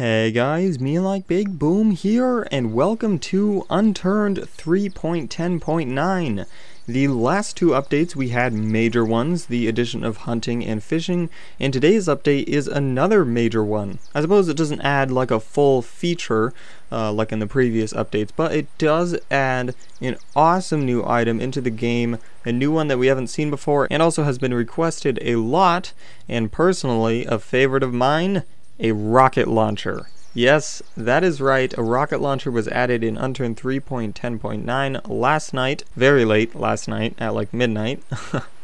Hey guys, MeLikeBigBoom here, and welcome to Unturned 3.10.9. The last two updates we had major ones, the addition of hunting and fishing, and today's update is another major one. I suppose it doesn't add like a full feature like in the previous updates, but it does add an awesome new item into the game, a new one that we haven't seen before, and also has been requested a lot, and personally a favorite of mine, a rocket launcher. Yes, that is right, a rocket launcher was added in Unturned 3.10.9 last night, very late last night, at like midnight.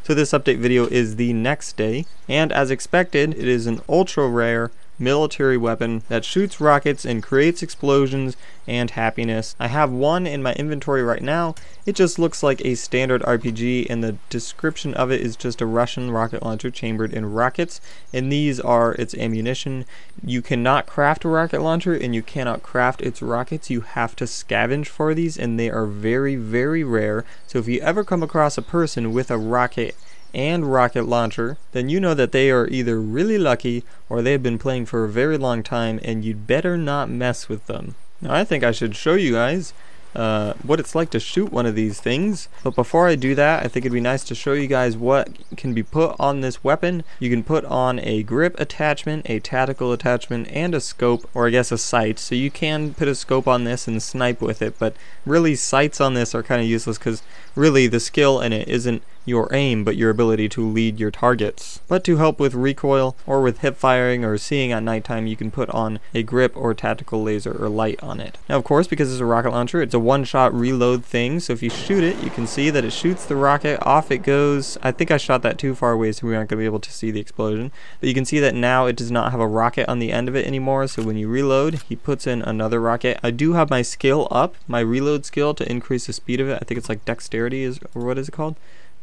So this update video is the next day, and as expected, it is an ultra rare military weapon that shoots rockets and creates explosions and happiness. I have one in my inventory right now. It just looks like a standard RPG, and the description of it is just a Russian rocket launcher chambered in rockets, and these are its ammunition. You cannot craft a rocket launcher and you cannot craft its rockets. You have to scavenge for these, and they are very, very rare. So if you ever come across a person with a rocket and rocket launcher, then you know that they are either really lucky or they've been playing for a very long time, and you'd better not mess with them. Now I think I should show you guys what it's like to shoot one of these things, but before I do that, I think it'd be nice to show you guys what can be put on this weapon. You can put on a grip attachment, a tactical attachment, and a scope, or I guess a sight. So you can put a scope on this and snipe with it, but really sights on this are kind of useless because really the skill in it isn't your aim, but your ability to lead your targets. But to help with recoil or with hip firing or seeing at nighttime, you can put on a grip or tactical laser or light on it. Now of course, because it's a rocket launcher, it's a one-shot reload thing, so if you shoot it, you can see that it shoots the rocket, off it goes. I think I shot that too far away, so we aren't going to be able to see the explosion, but you can see that now it does not have a rocket on the end of it anymore, so when you reload, he puts in another rocket. I do have my skill up, my reload skill, to increase the speed of it. I think it's like dexterity, or what is it called?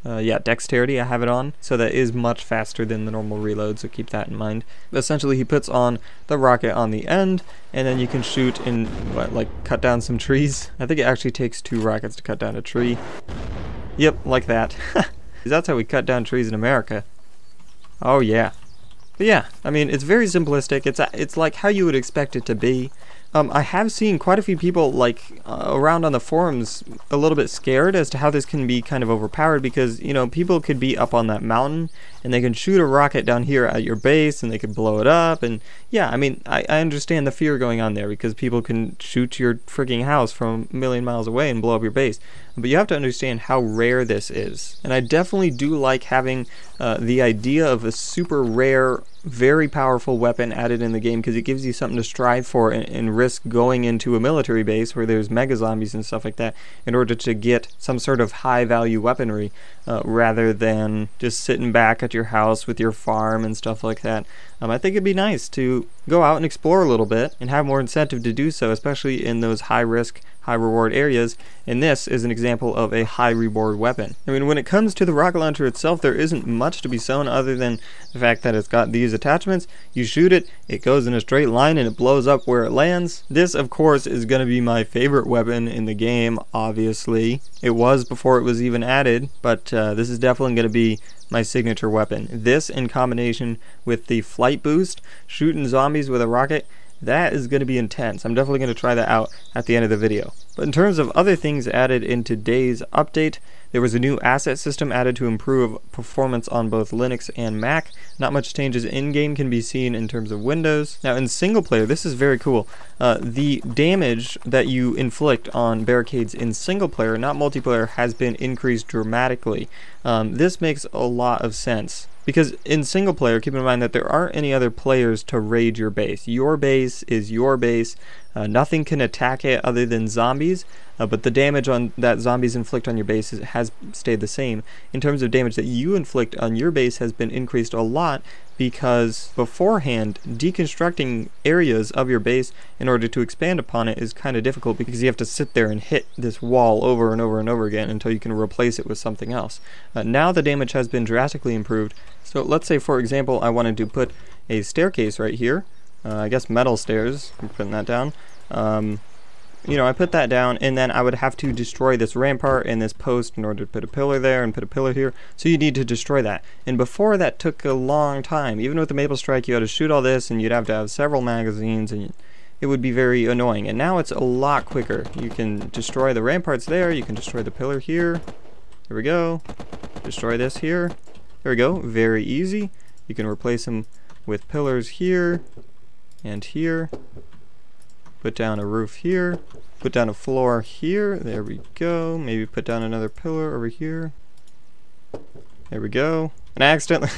Yeah, dexterity, I have it on, so that is much faster than the normal reload, so keep that in mind. But essentially, he puts on the rocket on the end, and then you can shoot and, like cut down some trees. I think it actually takes 2 rockets to cut down a tree. Yep, like that. That's how we cut down trees in America. Oh yeah. But yeah, I mean, it's very simplistic. It's like how you would expect it to be. I have seen quite a few people around on the forums a little bit scared as to how this can be kind of overpowered, because, you know, people could be up on that mountain and they can shoot a rocket down here at your base and they could blow it up, and yeah, I mean, I understand the fear going on there because people can shoot your freaking house from a million miles away and blow up your base. But you have to understand how rare this is, and I definitely do like having the idea of a super rare, very powerful weapon added in the game, because it gives you something to strive for and risk going into a military base where there's mega zombies and stuff like that in order to get some sort of high value weaponry, rather than just sitting back at your house with your farm and stuff like that. I think it'd be nice to go out and explore a little bit and have more incentive to do so, especially in those high risk, high reward areas, and this is an example of a high reward weapon. I mean, when it comes to the rocket launcher itself, there isn't much to be shown other than the fact that it's got these attachments. You shoot it, it goes in a straight line and it blows up where it lands. This of course is going to be my favorite weapon in the game, obviously. It was before it was even added, but this is definitely going to be my signature weapon. This in combination with the flight boost, shooting zombies with a rocket, that is going to be intense. I'm definitely going to try that out at the end of the video. But in terms of other things added in today's update, there was a new asset system added to improve performance on both Linux and Mac. Not much changes in-game can be seen in terms of Windows. Now in single player, this is very cool. The damage that you inflict on barricades in single player, not multiplayer, has been increased dramatically. This makes a lot of sense, because in single player, keep in mind that there aren't any other players to raid your base. Your base is your base. Nothing can attack it other than zombies, but the damage that zombies inflict on your base has stayed the same. In terms of damage that you inflict on your base has been increased a lot, because beforehand, deconstructing areas of your base in order to expand upon it is kind of difficult, because you have to sit there and hit this wall over and over and over again until you can replace it with something else. Now the damage has been drastically improved. So let's say, for example, I wanted to put a staircase right here. I guess metal stairs, I'm putting that down. you know, I put that down, and then I would have to destroy this rampart and this post in order to put a pillar there and put a pillar here. So you need to destroy that. And before, that took a long time. Even with the Maple Strike, you had to shoot all this, and you'd have to have several magazines, and it would be very annoying. And now it's a lot quicker. You can destroy the ramparts there. You can destroy the pillar here. There we go. Destroy this here. There we go. Very easy. You can replace them with pillars here and here. Put down a roof here. Put down a floor here. There we go. Maybe put down another pillar over here. There we go. And I accidentally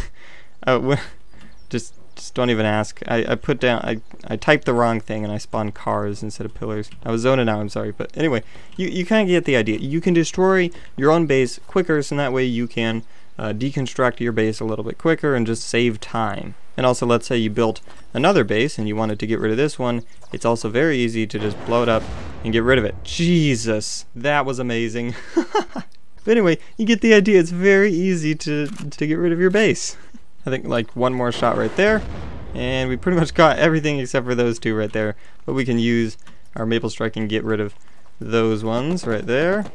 just don't even ask. I put down, I typed the wrong thing and I spawned cars instead of pillars. I was zoning out, I'm sorry. But anyway, you kind of get the idea. You can destroy your own base quicker, so that way you can deconstruct your base a little bit quicker and just save time. And also, let's say you built another base and you wanted to get rid of this one. It's also very easy to just blow it up and get rid of it. Jesus, that was amazing. But anyway, you get the idea. It's very easy to get rid of your base. I think like one more shot right there, and we pretty much got everything except for those two right there. But we can use our Maple Strike and get rid of those ones right there.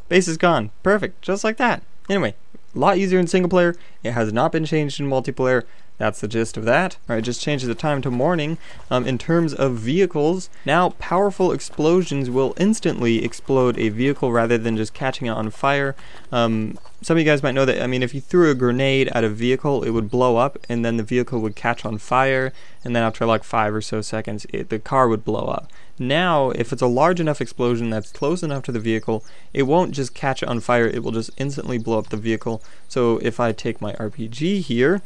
Base is gone. Perfect, just like that. Anyway, a lot easier in single player. It has not been changed in multiplayer. That's the gist of that. Alright, just changes the time to morning. In terms of vehicles, now powerful explosions will instantly explode a vehicle rather than just catching it on fire. Some of you guys might know that, I mean, if you threw a grenade at a vehicle, it would blow up, and then the vehicle would catch on fire, and then after like 5 or so seconds, the car would blow up. Now, if it's a large enough explosion that's close enough to the vehicle, it won't just catch it on fire, it will just instantly blow up the vehicle. So if I take my RPG here,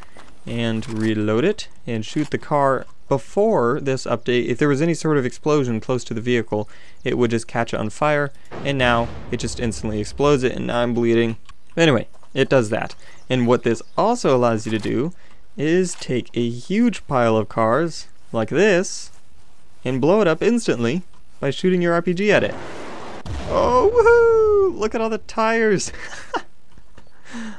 and reload it and shoot the car before this update, if there was any sort of explosion close to the vehicle, it would just catch it on fire, and now it just instantly explodes it, and now I'm bleeding. Anyway, it does that. And what this also allows you to do is take a huge pile of cars like this and blow it up instantly by shooting your RPG at it. Oh, woohoo! Look at all the tires.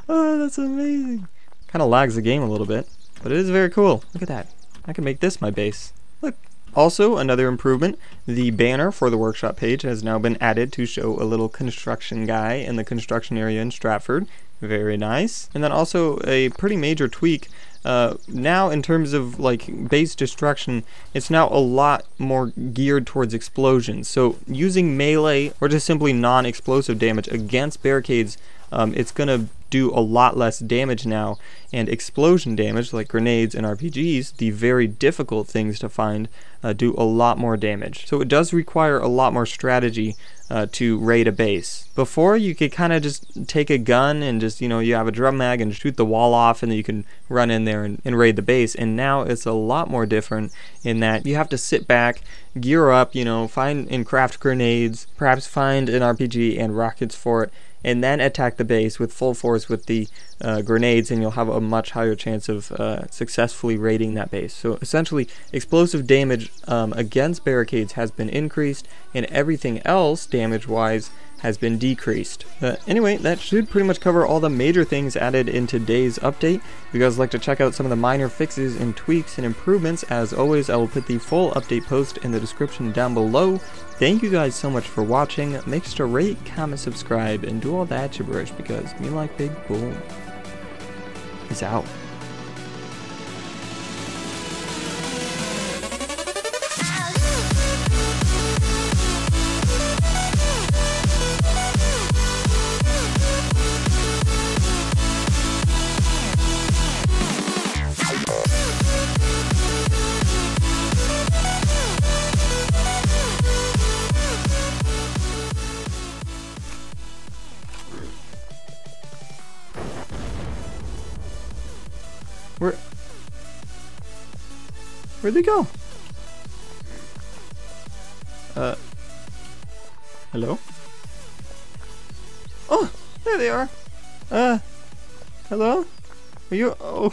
Oh, that's amazing. Kind of lags the game a little bit, but it is very cool. Look at that. I can make this my base. Look. Also, another improvement, the banner for the workshop page has now been added to show a little construction guy in the construction area in Stratford. Very nice. And then also a pretty major tweak. Now in terms of like base destruction, it's now a lot more geared towards explosions. So using melee or just simply non-explosive damage against barricades, it's gonna do a lot less damage now, and explosion damage like grenades and RPGs, the very difficult things to find, do a lot more damage. So it does require a lot more strategy to raid a base. Before, you could kind of just take a gun and just, you know, you have a drum mag and shoot the wall off, and then you can run in there and raid the base. And now it's a lot more different in that you have to sit back, gear up, you know, find and craft grenades, perhaps find an RPG and rockets for it, and then attack the base with full force with the grenades, and you'll have a much higher chance of successfully raiding that base. So essentially, explosive damage against barricades has been increased, and everything else damage-wise has been decreased. Anyway, that should pretty much cover all the major things added in today's update. If you guys like to check out some of the minor fixes and tweaks and improvements, as always, I will put the full update post in the description down below. Thank you guys so much for watching. Make sure to rate, comment, subscribe, and do all that gibberish, because MeLikeBigBoom is out. Where'd they go? Hello? Oh, there they are. Hello? Are you? Oh.